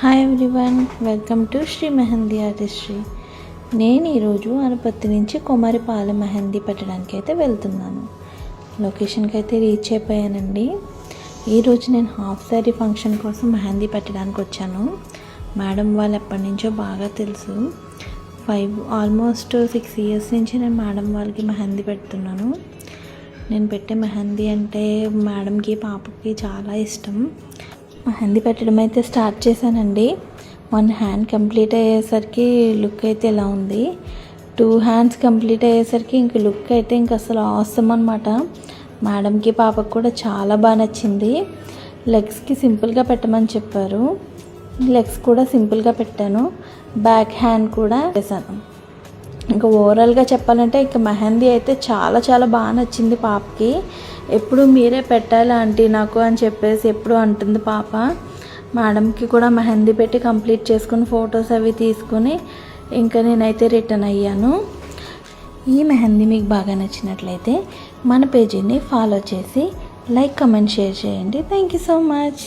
Hi everyone, welcome to Sri Mehendi artistry. నేను ఈరోజు అనుపత్తి నుంచి కొమరిపాలెం మెహందీ పెట్టడానికి అయితే వెళ్తున్నాను. లొకేషన్కి అయితే రీచ్ అయిపోయానండి. ఈరోజు నేను హాఫ్ శారీ ఫంక్షన్ కోసం మెహందీ పెట్టడానికి వచ్చాను. మేడం వాళ్ళు ఎప్పటి నుంచో బాగా తెలుసు. ఆల్మోస్ట్ 6 years నుంచి నేను మేడం వాళ్ళకి మెహందీ పెడుతున్నాను. నేను పెట్టే మెహందీ అంటే మేడంకి పాపకి చాలా ఇష్టం. మెహందీ పెట్టడం అయితే స్టార్ట్ చేశానండి. 1 hand కంప్లీట్ అయ్యేసరికి లుక్ అయితే ఇలా ఉంది. 2 hands కంప్లీట్ అయ్యేసరికి ఇంక లుక్ అయితే ఇంక అసలు అవసరం అనమాట. మేడంకి పాపకు కూడా చాలా బాగా నచ్చింది. లెగ్స్కి సింపుల్గా పెట్టమని చెప్పారు. లెగ్స్ కూడా సింపుల్గా పెట్టాను. బ్యాక్ హ్యాండ్ కూడా వేసాను. ఇంకా ఓవరాల్గా చెప్పాలంటే ఇంకా మెహందీ అయితే చాలా చాలా బాగా నచ్చింది పాపకి. ఎప్పుడు మీరే పెట్టాలి ఆంటీ నాకు అని చెప్పేసి ఎప్పుడు అంటుంది పాప. మేడంకి కూడా మెహందీ పెట్టి కంప్లీట్ చేసుకుని ఫొటోస్ అవి తీసుకుని ఇంకా నేనైతే రిటర్న్ అయ్యాను. ఈ మెహందీ మీకు బాగా నచ్చినట్లయితే మన పేజీని ఫాలో చేసి లైక్, కమెంట్, షేర్ చేయండి. Thank you so much.